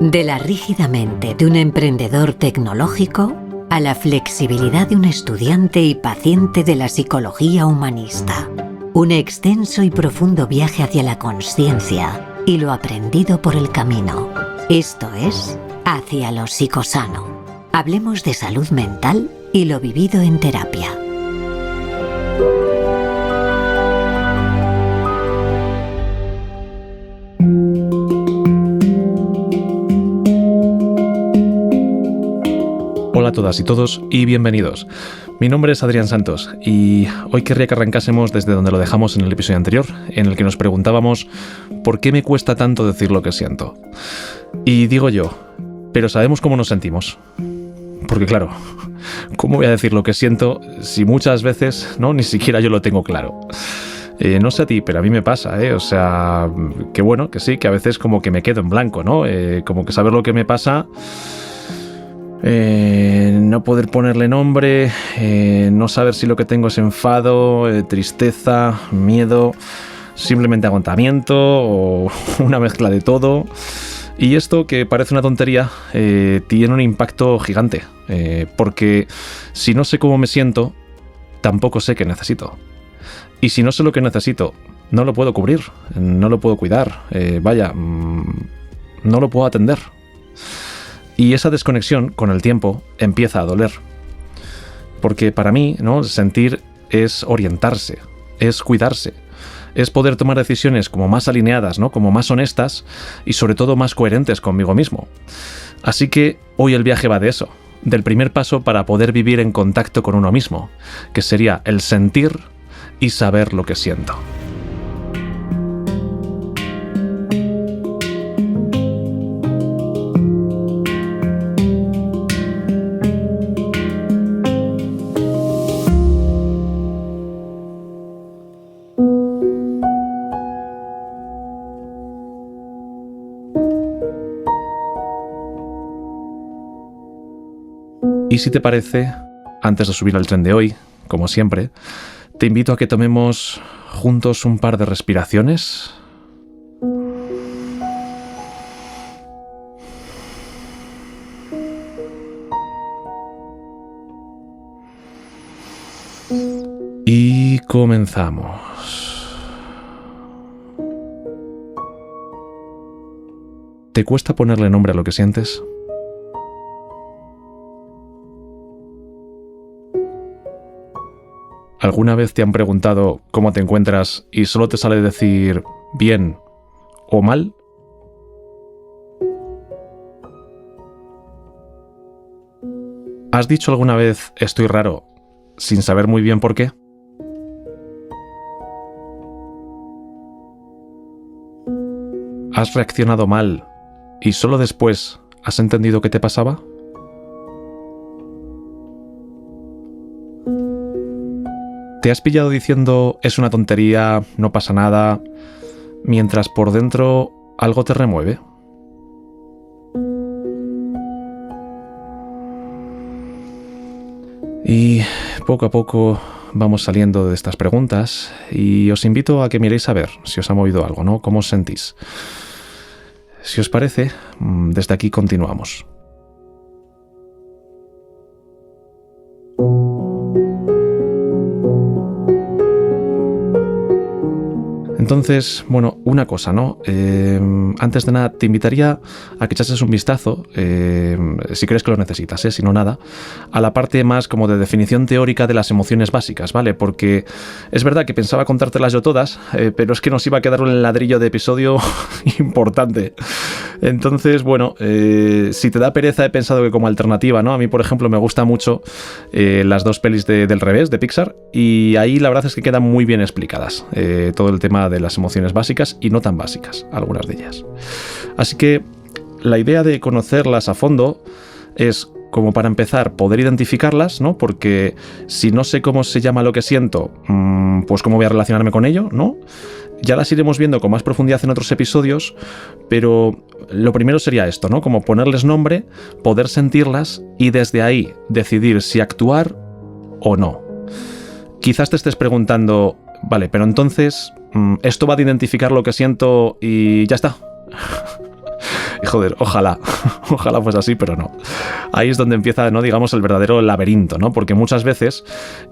De la rígida mente de un emprendedor tecnológico a la flexibilidad de un estudiante y paciente de la psicología humanista. Un extenso y profundo viaje hacia la consciencia y lo aprendido por el camino. Esto es Hacia lo Psicosano. Hablemos de salud mental y lo vivido en terapia. Hola a todas y todos y bienvenidos. Mi nombre es Adrián Santos y hoy querría que arrancásemos desde donde lo dejamos en el episodio anterior, en el que nos preguntábamos ¿por qué me cuesta tanto decir lo que siento? Y digo yo, pero sabemos cómo nos sentimos. Porque claro, ¿cómo voy a decir lo que siento si muchas veces ni siquiera yo lo tengo claro? No sé a ti, pero a mí me pasa, O sea, que bueno, que sí, que a veces como que me quedo en blanco, ¿no? Como que saber lo que me pasa... no poder ponerle nombre, no saber si lo que tengo es enfado, tristeza, miedo, simplemente agotamiento o una mezcla de todo. Y esto, que parece una tontería, tiene un impacto gigante, porque si no sé cómo me siento, tampoco sé qué necesito. Y si no sé lo que necesito, no lo puedo cubrir, no lo puedo cuidar, no lo puedo atender. Y esa desconexión, con el tiempo, empieza a doler. Porque para mí, sentir es orientarse, es cuidarse, es poder tomar decisiones como más alineadas, como más honestas y sobre todo más coherentes conmigo mismo. Así que hoy el viaje va de eso, del primer paso para poder vivir en contacto con uno mismo, que sería el sentir y saber lo que siento. Y si te parece, antes de subir al tren de hoy, como siempre, te invito a que tomemos juntos un par de respiraciones. Y comenzamos. ¿Te cuesta ponerle nombre a lo que sientes? ¿Alguna vez te han preguntado cómo te encuentras y solo te sale decir bien o mal? ¿Has dicho alguna vez estoy raro sin saber muy bien por qué? ¿Has reaccionado mal y solo después has entendido qué te pasaba? ¿Te has pillado diciendo es una tontería, no pasa nada, mientras por dentro algo te remueve? Y poco a poco vamos saliendo de estas preguntas y os invito a que miréis a ver si os ha movido algo, ¿no? ¿Cómo os sentís? Si os parece, desde aquí continuamos. Entonces, una cosa, antes de nada, te invitaría a que echases un vistazo, si crees que lo necesitas, si no nada, a la parte más como de definición teórica de las emociones básicas, ¿vale? Porque es verdad que pensaba contártelas yo todas, pero es que nos iba a quedar un ladrillo de episodio importante. Entonces, si te da pereza, he pensado que como alternativa, A mí, por ejemplo, me gusta mucho las dos pelis del revés, de Pixar, y ahí la verdad es que quedan muy bien explicadas todo el tema de las emociones básicas y no tan básicas, algunas de ellas. Así que la idea de conocerlas a fondo es, como para empezar, poder identificarlas, Porque si no sé cómo se llama lo que siento, pues cómo voy a relacionarme con ello, Ya las iremos viendo con más profundidad en otros episodios, pero lo primero sería esto, Como ponerles nombre, poder sentirlas y desde ahí decidir si actuar o no. Quizás te estés preguntando, vale, pero entonces, ¿esto va de identificar lo que siento y ya está? Y joder, ojalá fuese así, pero no. Ahí es donde empieza, ¿no?, digamos, el verdadero laberinto, ¿no? Porque muchas veces,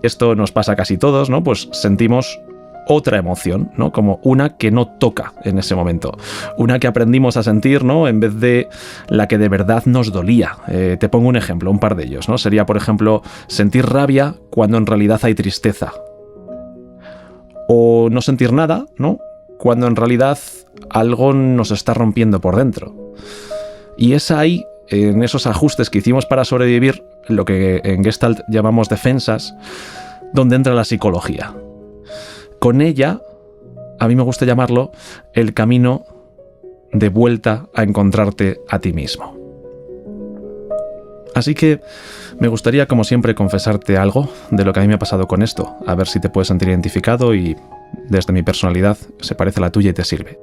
esto nos pasa a casi todos, ¿no? Pues sentimos otra emoción, ¿no? Como una que no toca en ese momento. Una que aprendimos a sentir, ¿no?, en vez de la que de verdad nos dolía. Te pongo un ejemplo, un par de ellos, ¿no? Sería, por ejemplo, sentir rabia cuando en realidad hay tristeza. O no sentir nada, ¿no?, cuando en realidad algo nos está rompiendo por dentro. Y es ahí, en esos ajustes que hicimos para sobrevivir, lo que en Gestalt llamamos defensas, donde entra la psicología. Con ella, a mí me gusta llamarlo el camino de vuelta a encontrarte a ti mismo. Así que me gustaría, como siempre, confesarte algo de lo que a mí me ha pasado con esto, a ver si te puedes sentir identificado y, desde mi personalidad, se parece a la tuya y te sirve.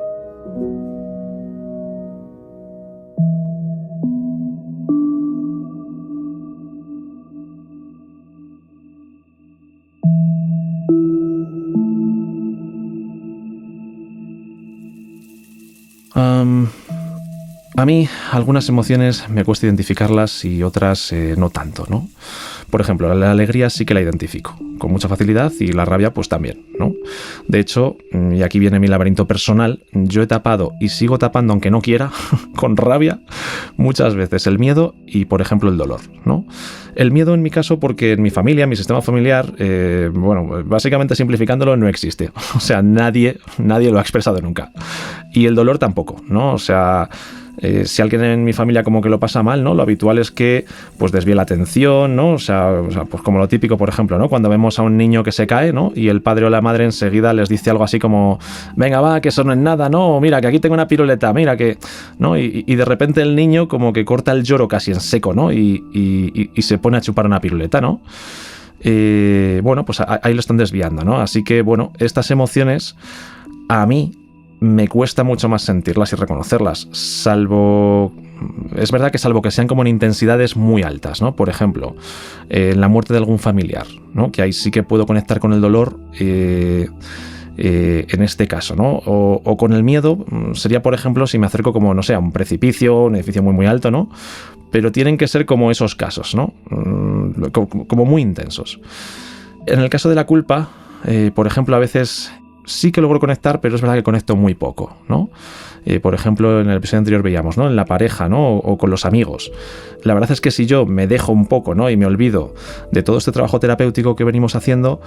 A mí algunas emociones me cuesta identificarlas y otras no tanto, ¿no? Por ejemplo, la alegría sí que la identifico con mucha facilidad y la rabia pues también, ¿no? De hecho, y aquí viene mi laberinto personal, yo he tapado y sigo tapando, aunque no quiera, con rabia muchas veces el miedo y, por ejemplo, el dolor, ¿no? El miedo en mi caso porque en mi familia, mi sistema familiar, bueno, básicamente simplificándolo, no existe. O sea, nadie lo ha expresado nunca. Y el dolor tampoco, ¿no? O sea, si alguien en mi familia como que lo pasa mal, ¿no? Lo habitual es que pues desvíe la atención, ¿no? O sea, pues como lo típico, por ejemplo, ¿no? Cuando vemos a un niño que se cae, ¿no? Y el padre o la madre enseguida les dice algo así como, venga, va, que eso no es nada, ¿no? Mira, que aquí tengo una piruleta, mira que, ¿no? Y de repente el niño como que corta el lloro casi en seco, ¿no? Y se pone a chupar una piruleta, ¿no? Bueno, pues ahí lo están desviando, ¿no? Así que, bueno, estas emociones a mí me cuesta mucho más sentirlas y reconocerlas, es verdad que salvo que sean como en intensidades muy altas, ¿no? Por ejemplo, en la muerte de algún familiar, ¿no? Que ahí sí que puedo conectar con el dolor, en este caso, ¿no? O con el miedo, sería, por ejemplo, si me acerco como, no sé, a un precipicio, un edificio muy, muy alto, ¿no? Pero tienen que ser como esos casos, ¿no? Como muy intensos. En el caso de la culpa, por ejemplo, a veces sí que logro conectar, pero es verdad que conecto muy poco, ¿no? Por ejemplo, en el episodio anterior veíamos, ¿no? En la pareja, ¿no? O con los amigos. La verdad es que si yo me dejo un poco, ¿no? Y me olvido de todo este trabajo terapéutico que venimos haciendo,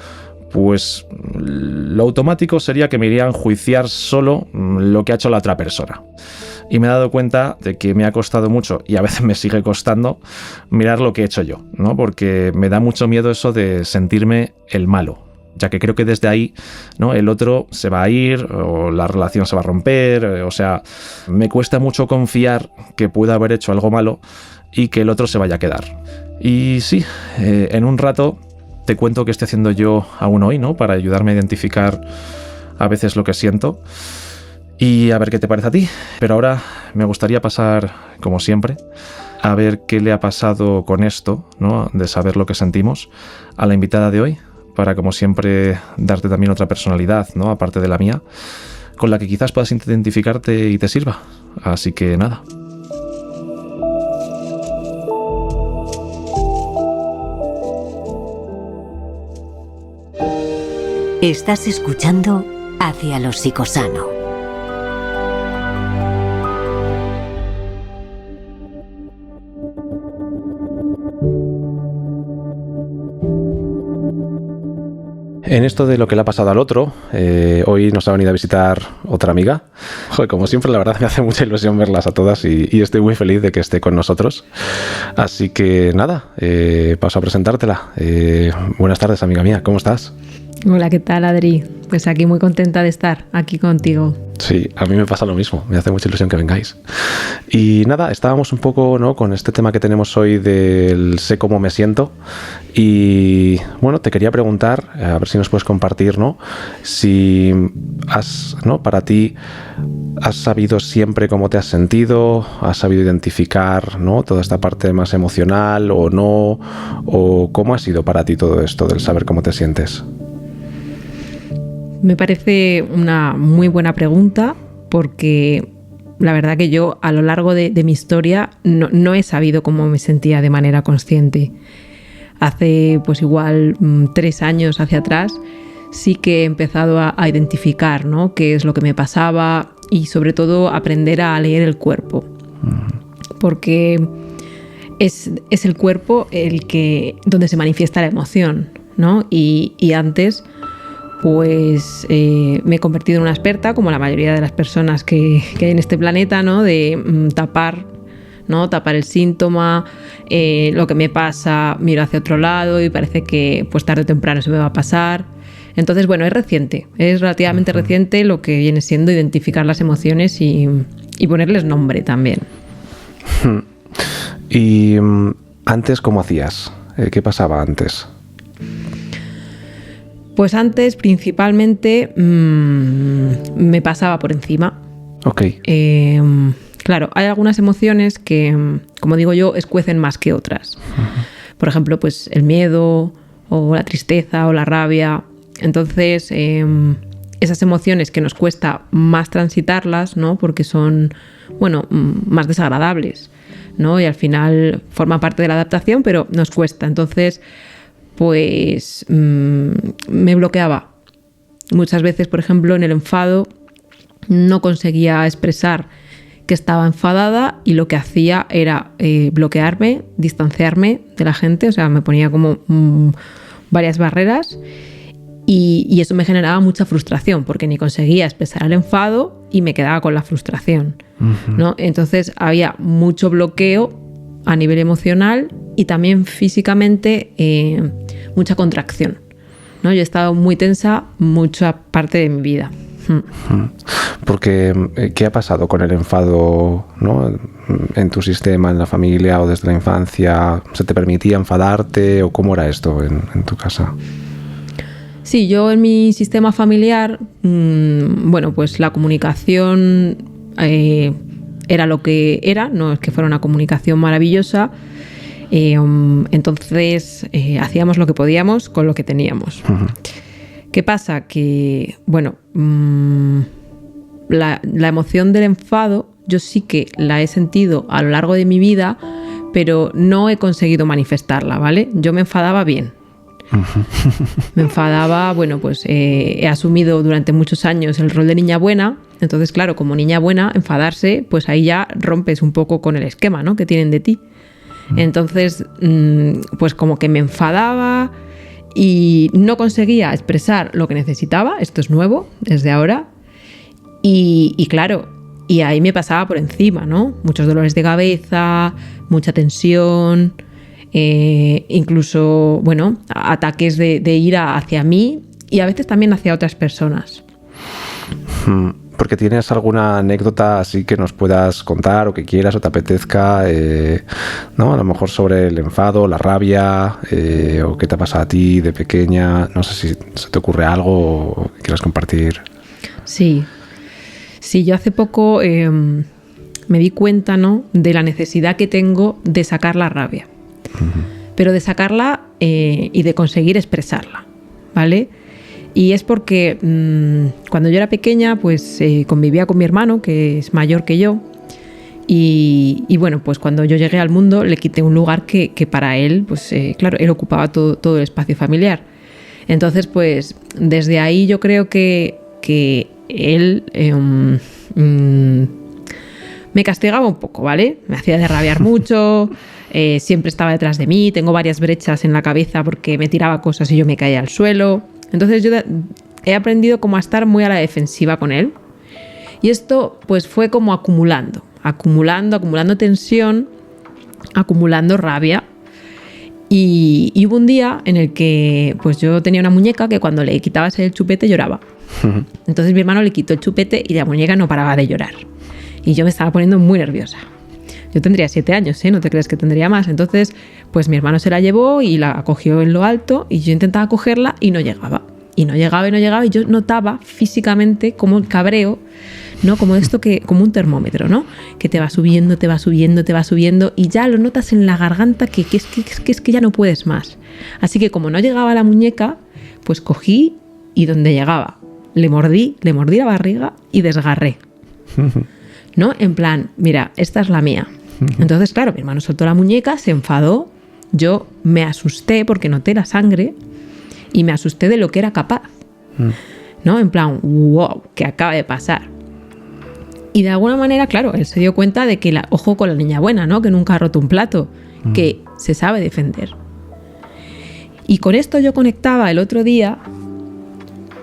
pues lo automático sería que me iría a enjuiciar solo lo que ha hecho la otra persona. Y me he dado cuenta de que me ha costado mucho, y a veces me sigue costando, mirar lo que he hecho yo, ¿no? Porque me da mucho miedo eso de sentirme el malo, ya que creo que desde ahí, ¿no? El otro se va a ir o la relación se va a romper, o sea, me cuesta mucho confiar que pueda haber hecho algo malo y que el otro se vaya a quedar. Y sí, en un rato te cuento qué estoy haciendo yo aún hoy, ¿no? Para ayudarme a identificar a veces lo que siento y a ver qué te parece a ti. Pero ahora me gustaría pasar, como siempre, a ver qué le ha pasado con esto, ¿no? De saber lo que sentimos, a la invitada de hoy, para, como siempre, darte también otra personalidad, ¿no? Aparte de la mía, con la que quizás puedas identificarte y te sirva. Así que nada. Estás escuchando Hacia lo Psicosano. En esto de lo que le ha pasado al otro, hoy nos ha venido a visitar otra amiga. Joder, como siempre, la verdad me hace mucha ilusión verlas a todas y estoy muy feliz de que esté con nosotros. Así que nada, paso a presentártela. Buenas tardes, amiga mía, ¿cómo estás? Hola, ¿qué tal, Adri? Pues aquí muy contenta de estar aquí contigo. Sí, a mí me pasa lo mismo, me hace mucha ilusión que vengáis. Y nada, estábamos un poco, ¿no?, con este tema que tenemos hoy del sé cómo me siento. Y bueno, te quería preguntar, a ver si nos puedes compartir, ¿no?, si has, ¿no?, para ti, has sabido siempre cómo te has sentido, has sabido identificar, ¿no?, toda esta parte más emocional o no, o cómo ha sido para ti todo esto del saber cómo te sientes. Me parece una muy buena pregunta porque la verdad que yo a lo largo de mi historia no he sabido cómo me sentía de manera consciente. Hace pues igual 3 años hacia atrás sí que he empezado a identificar, ¿no?, qué es lo que me pasaba y sobre todo aprender a leer el cuerpo. Porque es el cuerpo donde se manifiesta la emoción, ¿no? Y antes pues me he convertido en una experta, como la mayoría de las personas que hay en este planeta, ¿no?, de tapar el síntoma, lo que me pasa, miro hacia otro lado y parece que pues tarde o temprano se me va a pasar. Entonces, bueno, es relativamente reciente lo que viene siendo identificar las emociones y ponerles nombre también. ¿Y antes cómo hacías? ¿Qué pasaba antes? Pues antes principalmente me pasaba por encima. Ok. Claro, hay algunas emociones que, como digo yo, escuecen más que otras. Por ejemplo, pues el miedo o la tristeza o la rabia. Entonces, esas emociones que nos cuesta más transitarlas, ¿no?, porque son, bueno, más desagradables, ¿no?, y al final forma parte de la adaptación, pero nos cuesta. Entonces, pues me bloqueaba. Muchas veces, por ejemplo, en el enfado no conseguía expresar que estaba enfadada y lo que hacía era bloquearme, distanciarme de la gente, o sea, me ponía como varias barreras y eso me generaba mucha frustración porque ni conseguía expresar el enfado y me quedaba con la frustración, ¿no? Entonces había mucho bloqueo a nivel emocional y también físicamente mucha contracción, ¿no? Yo he estado muy tensa mucha parte de mi vida. Porque, ¿qué ha pasado con el enfado, ¿no?, en tu sistema, en la familia o desde la infancia? ¿Se te permitía enfadarte o cómo era esto en tu casa? Sí, yo en mi sistema familiar, bueno, pues la comunicación era lo que era, no es que fuera una comunicación maravillosa. Entonces hacíamos lo que podíamos con lo que teníamos. ¿Qué pasa? Que, bueno, la emoción del enfado yo sí que la he sentido a lo largo de mi vida, pero no he conseguido manifestarla, ¿vale? Yo me enfadaba bien. Me enfadaba, bueno, pues he asumido durante muchos años el rol de niña buena. Entonces, claro, como niña buena, enfadarse, pues ahí ya rompes un poco con el esquema, ¿no?, que tienen de ti. Entonces, pues como que me enfadaba y no conseguía expresar lo que necesitaba. Esto es nuevo, desde ahora. Y claro, y ahí me pasaba por encima, ¿no? Muchos dolores de cabeza, mucha tensión, incluso, bueno, ataques de ira hacia mí y a veces también hacia otras personas. Porque tienes alguna anécdota así que nos puedas contar o que quieras o te apetezca, ¿no? A lo mejor sobre el enfado, la rabia, o qué te ha pasado a ti de pequeña. No sé si se te ocurre algo o quieras compartir. Sí, yo hace poco me di cuenta, ¿no?, de la necesidad que tengo de sacar la rabia, pero de sacarla y de conseguir expresarla, ¿vale? Y es porque cuando yo era pequeña, pues convivía con mi hermano, que es mayor que yo, y bueno, pues cuando yo llegué al mundo le quité un lugar que para él, pues claro, él ocupaba todo el espacio familiar. Entonces, pues desde ahí yo creo que él me castigaba un poco, ¿vale? Me hacía de rabiar mucho, siempre estaba detrás de mí, tengo varias brechas en la cabeza porque me tiraba cosas y yo me caía al suelo. Entonces yo he aprendido como a estar muy a la defensiva con él. Y esto pues fue como acumulando tensión, acumulando rabia. Y hubo un día en el que pues yo tenía una muñeca que cuando le quitabas el chupete lloraba. Entonces mi hermano le quitó el chupete y la muñeca no paraba de llorar. Y yo me estaba poniendo muy nerviosa. Yo tendría 7 años, ¿eh? No te crees que tendría más. Entonces, pues mi hermano se la llevó y la cogió en lo alto y yo intentaba cogerla y no llegaba. Y no llegaba y yo notaba físicamente como el cabreo, ¿no? Como esto como un termómetro, ¿no? Que te va subiendo y ya lo notas en la garganta que es que ya no puedes más. Así que como no llegaba la muñeca, pues cogí y donde llegaba le mordí la barriga y desgarré. ¿no? En plan, mira, esta es la mía. Entonces, claro, mi hermano soltó la muñeca, se enfadó, yo me asusté porque noté la sangre y me asusté de lo que era capaz, ¿no? En plan, wow, ¿qué acaba de pasar? Y de alguna manera, claro, él se dio cuenta de que, ojo con la niña buena, ¿no? Que nunca ha roto un plato, que se sabe defender. Y con esto yo conectaba el otro día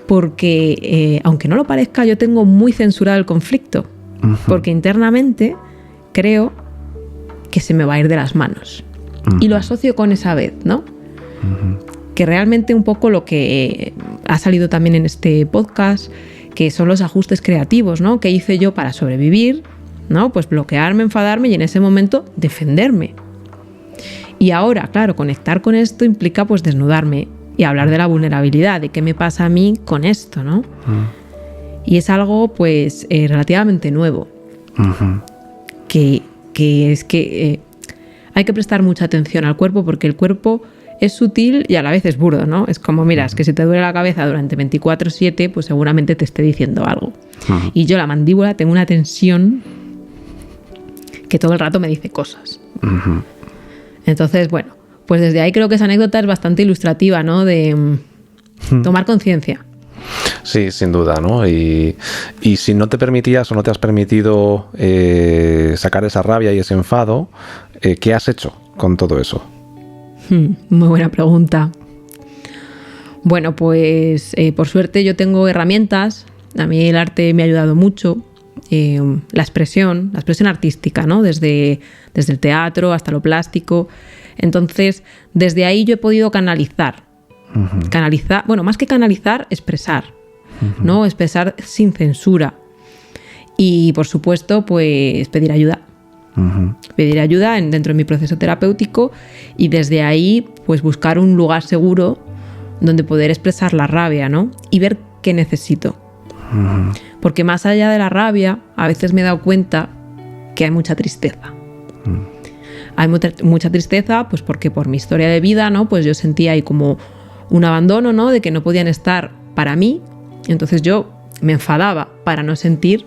porque, aunque no lo parezca, yo tengo muy censurado el conflicto, porque internamente creo que se me va a ir de las manos. Y lo asocio con esa vez, ¿no? Que realmente un poco lo que ha salido también en este podcast, que son los ajustes creativos, ¿no? Que hice yo para sobrevivir, ¿no? Pues bloquearme, enfadarme y en ese momento defenderme. Y ahora, claro, conectar con esto implica pues desnudarme y hablar de la vulnerabilidad, de qué me pasa a mí con esto, ¿no? Y es algo pues relativamente nuevo. Que es que hay que prestar mucha atención al cuerpo porque el cuerpo es sutil y a la vez es burdo, ¿no? Es como, mira, es que si te duele la cabeza durante 24/7, pues seguramente te esté diciendo algo. Y yo la mandíbula tengo una tensión que todo el rato me dice cosas. Entonces, bueno, pues desde ahí creo que esa anécdota es bastante ilustrativa, ¿no? De tomar conciencia. Sí, sin duda, ¿no? Y si no te permitías o no te has permitido sacar esa rabia y ese enfado, ¿qué has hecho con todo eso? Muy buena pregunta. Bueno, pues por suerte yo tengo herramientas. A mí el arte me ha ayudado mucho. La expresión artística, ¿no? Desde el teatro hasta lo plástico. Entonces, desde ahí yo he podido canalizar. Canalizar, bueno, más que canalizar, expresar, ¿no? Expresar sin censura. Y, por supuesto, pues pedir ayuda. Pedir ayuda dentro de mi proceso terapéutico y desde ahí, pues buscar un lugar seguro donde poder expresar la rabia, ¿no? Y ver qué necesito. Porque más allá de la rabia, a veces me he dado cuenta que hay mucha tristeza. Hay mucha tristeza, pues porque por mi historia de vida, ¿no? Pues yo sentía ahí como un abandono, ¿no? De que no podían estar para mí. Entonces yo me enfadaba para no sentir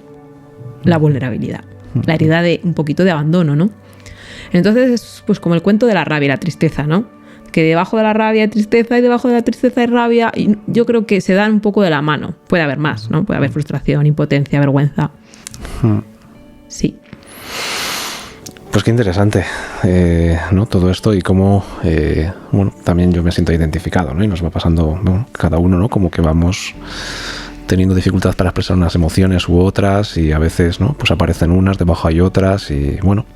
la vulnerabilidad, la herida de un poquito de abandono, ¿no? Entonces es pues como el cuento de la rabia y la tristeza, ¿no? Que debajo de la rabia hay tristeza y debajo de la tristeza hay rabia y yo creo que se dan un poco de la mano. Puede haber más, ¿no? Puede haber frustración, impotencia, vergüenza. Sí. Pues qué interesante, ¿no? Todo esto y cómo, bueno, también yo me siento identificado, ¿no? Y nos va pasando, bueno, cada uno, ¿no? Como que vamos teniendo dificultad para expresar unas emociones u otras y a veces, ¿no? Pues aparecen unas, debajo hay otras y bueno,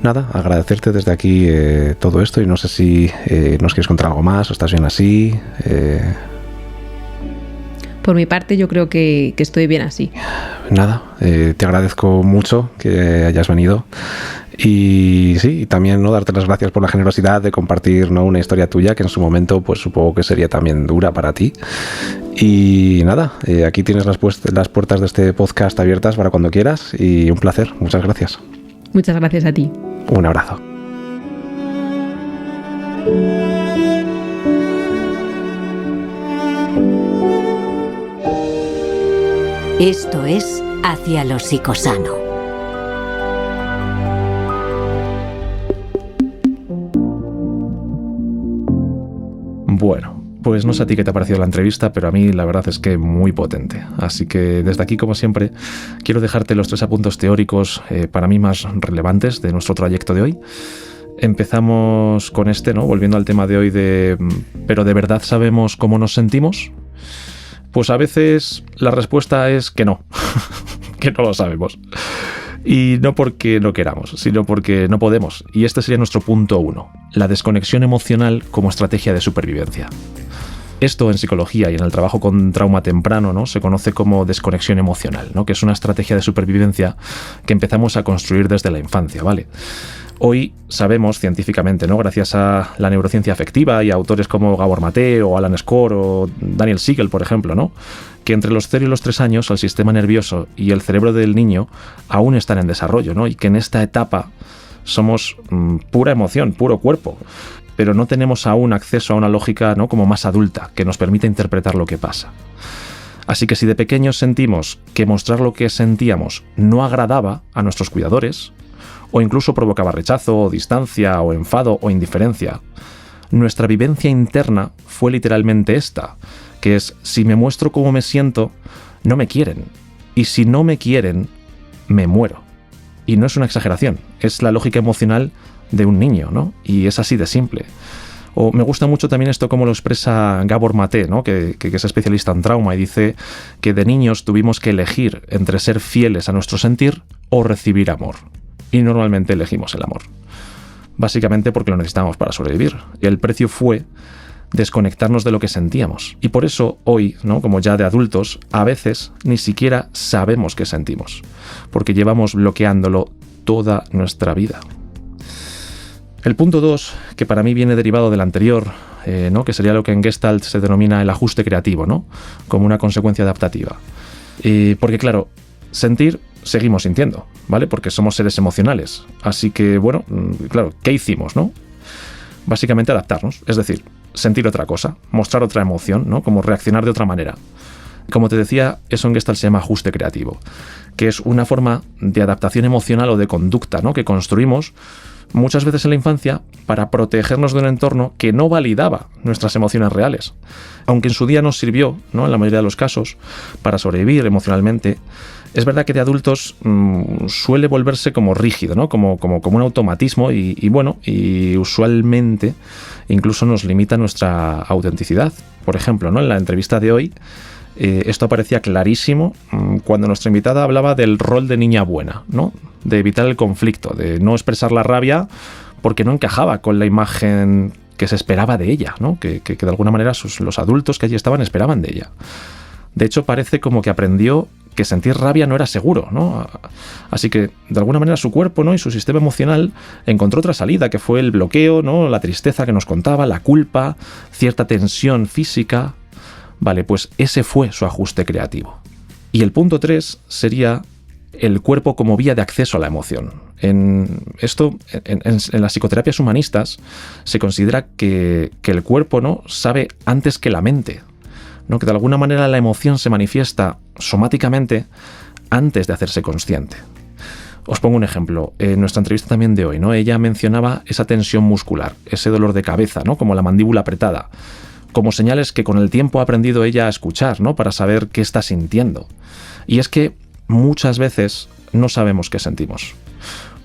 nada, agradecerte desde aquí todo esto y no sé si nos quieres contar algo más o estás bien así. Por mi parte yo creo que estoy bien así. Nada, te agradezco mucho que hayas venido y sí, y también ¿no? darte las gracias por la generosidad de compartir ¿no? una historia tuya que en su momento pues supongo que sería también dura para ti. Y nada, aquí tienes las puertas de este podcast abiertas para cuando quieras y un placer, muchas gracias. Muchas gracias a ti. Un abrazo. Esto es Hacia lo Psicosano. Bueno, pues no sé a ti qué te ha parecido la entrevista, pero a mí la verdad es que muy potente. Así que desde aquí, como siempre, quiero dejarte los 3 apuntes teóricos para mí más relevantes de nuestro trayecto de hoy. Empezamos con ¿no? Volviendo al tema de hoy ¿pero de verdad sabemos cómo nos sentimos? Pues a veces la respuesta es que no, que no lo sabemos. Y no porque no queramos, sino porque no podemos. Y este sería nuestro punto 1, la desconexión emocional como estrategia de supervivencia. Esto en psicología y en el trabajo con trauma temprano, ¿no? Se conoce como desconexión emocional, ¿no? Que es una estrategia de supervivencia que empezamos a construir desde la infancia, ¿vale? Hoy sabemos científicamente, ¿no? Gracias a la neurociencia afectiva y a autores como Gabor Mate o Alan Score o Daniel Siegel, por ejemplo, ¿no? Que entre los 0 y los 3 años el sistema nervioso y el cerebro del niño aún están en desarrollo, ¿no? Y que en esta etapa somos pura emoción, puro cuerpo, pero no tenemos aún acceso a una lógica, ¿no? Como más adulta que nos permita interpretar lo que pasa. Así que si de pequeños sentimos que mostrar lo que sentíamos no agradaba a nuestros cuidadores, o incluso provocaba rechazo, o distancia, o enfado, o indiferencia, nuestra vivencia interna fue literalmente esta, que es, si me muestro cómo me siento, no me quieren. Y si no me quieren, me muero. Y no es una exageración, es la lógica emocional de un niño, ¿no? Y es así de simple. O me gusta mucho también esto como lo expresa Gabor Maté, ¿no? que es especialista en trauma, y dice que de niños tuvimos que elegir entre ser fieles a nuestro sentir o recibir amor. Y normalmente elegimos el amor. Básicamente porque lo necesitábamos para sobrevivir. Y el precio fue desconectarnos de lo que sentíamos. Y por eso hoy, ¿no? Como ya de adultos, a veces ni siquiera sabemos qué sentimos, porque llevamos bloqueándolo toda nuestra vida. El punto 2, que para mí viene derivado del anterior, ¿no? Que sería lo que en Gestalt se denomina el ajuste creativo, ¿no? Como una consecuencia adaptativa. Porque claro, sentir seguimos sintiendo, ¿vale? Porque somos seres emocionales. Así que, bueno, claro, ¿qué hicimos, no? Básicamente adaptarnos, es decir, sentir otra cosa, mostrar otra emoción, ¿no? Como reaccionar de otra manera. Como te decía, eso en Gestalt se llama ajuste creativo, que es una forma de adaptación emocional o de conducta, ¿no? Que construimos muchas veces en la infancia para protegernos de un entorno que no validaba nuestras emociones reales. Aunque en su día nos sirvió, ¿no? En la mayoría de los casos, para sobrevivir emocionalmente, es verdad que de adultos suele volverse como rígido, ¿no? Como un automatismo y usualmente incluso nos limita nuestra autenticidad. Por ejemplo, ¿no? En la entrevista de hoy, esto aparecía clarísimo cuando nuestra invitada hablaba del rol de niña buena, ¿no? De evitar el conflicto, de no expresar la rabia porque no encajaba con la imagen que se esperaba de ella, ¿no? Que de alguna manera los adultos que allí estaban esperaban de ella. De hecho, parece como que aprendió que sentir rabia no era seguro, ¿no? Así que, de alguna manera, su cuerpo, ¿no? Y su sistema emocional encontró otra salida, que fue el bloqueo, ¿no? La tristeza que nos contaba, la culpa, cierta tensión física. Vale, pues ese fue su ajuste creativo. Y el punto 3 sería el cuerpo como vía de acceso a la emoción. En las psicoterapias humanistas se considera que el cuerpo, ¿no? Sabe antes que la mente, ¿no? Que de alguna manera la emoción se manifiesta somáticamente antes de hacerse consciente. Os pongo un ejemplo. En nuestra entrevista también de hoy, ¿no? Ella mencionaba esa tensión muscular, ese dolor de cabeza, ¿no? Como la mandíbula apretada, como señales que con el tiempo ha aprendido ella a escuchar, ¿no? Para saber qué está sintiendo. Y es que muchas veces no sabemos qué sentimos,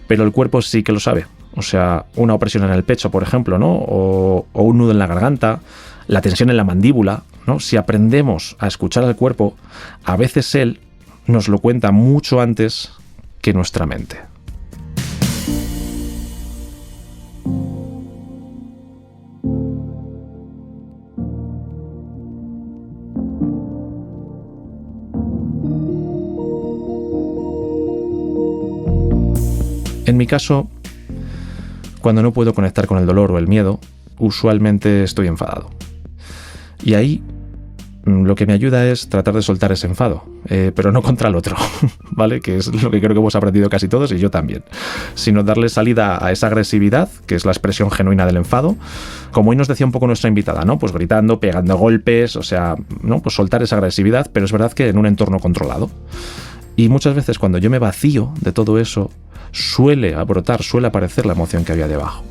pero el cuerpo sí que lo sabe. O sea, una opresión en el pecho, por ejemplo, ¿no? O un nudo en la garganta, la tensión en la mandíbula, ¿no? Si aprendemos a escuchar al cuerpo, a veces él nos lo cuenta mucho antes que nuestra mente. En mi caso, cuando no puedo conectar con el dolor o el miedo, usualmente estoy enfadado. Y ahí lo que me ayuda es tratar de soltar ese enfado, pero no contra el otro, ¿vale? Que es lo que creo que hemos aprendido casi todos y yo también. Sino darle salida a esa agresividad, que es la expresión genuina del enfado, como hoy nos decía un poco nuestra invitada, ¿no? Pues gritando, pegando golpes, o sea, ¿no? Pues soltar esa agresividad, pero es verdad que en un entorno controlado. Y muchas veces cuando yo me vacío de todo eso, suele aparecer la emoción que había debajo.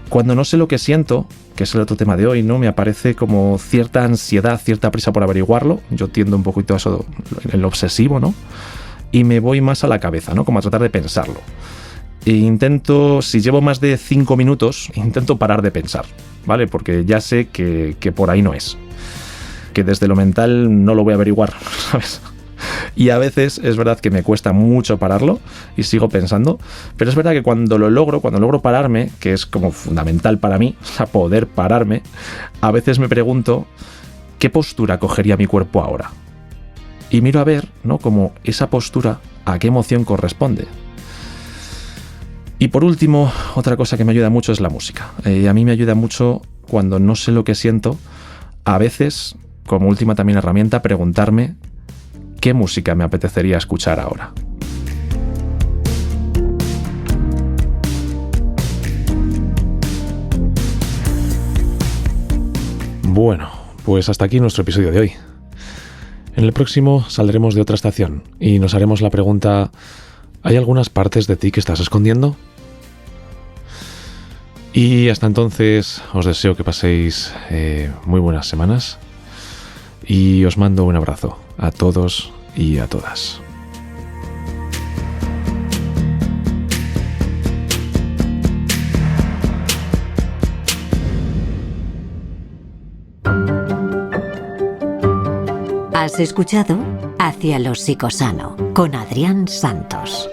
Cuando no sé lo que siento, que es el otro tema de hoy, ¿no? Me aparece como cierta ansiedad, cierta prisa por averiguarlo. Yo tiendo un poquito a eso, el obsesivo, ¿no? Y me voy más a la cabeza, ¿no? Como a tratar de pensarlo. E intento, si llevo más de 5 minutos, intento parar de pensar, ¿vale? Porque ya sé que por ahí no es. Que desde lo mental no lo voy a averiguar, ¿sabes? Y a veces es verdad que me cuesta mucho pararlo y sigo pensando, pero es verdad que cuando logro pararme, que es como fundamental para mí, o sea, poder pararme, a veces me pregunto ¿qué postura cogería mi cuerpo ahora? Y miro a ver, ¿no? Como esa postura, ¿a qué emoción corresponde? Y por último, otra cosa que me ayuda mucho es la música. A mí me ayuda mucho cuando no sé lo que siento, a veces, como última también herramienta, preguntarme ¿qué música me apetecería escuchar ahora? Bueno, pues hasta aquí nuestro episodio de hoy. En el próximo saldremos de otra estación y nos haremos la pregunta: ¿hay algunas partes de ti que estás escondiendo? Y hasta entonces os deseo que paséis muy buenas semanas y os mando un abrazo a todos y a todas. Has escuchado Hacia lo psicosano con Adrián Santos.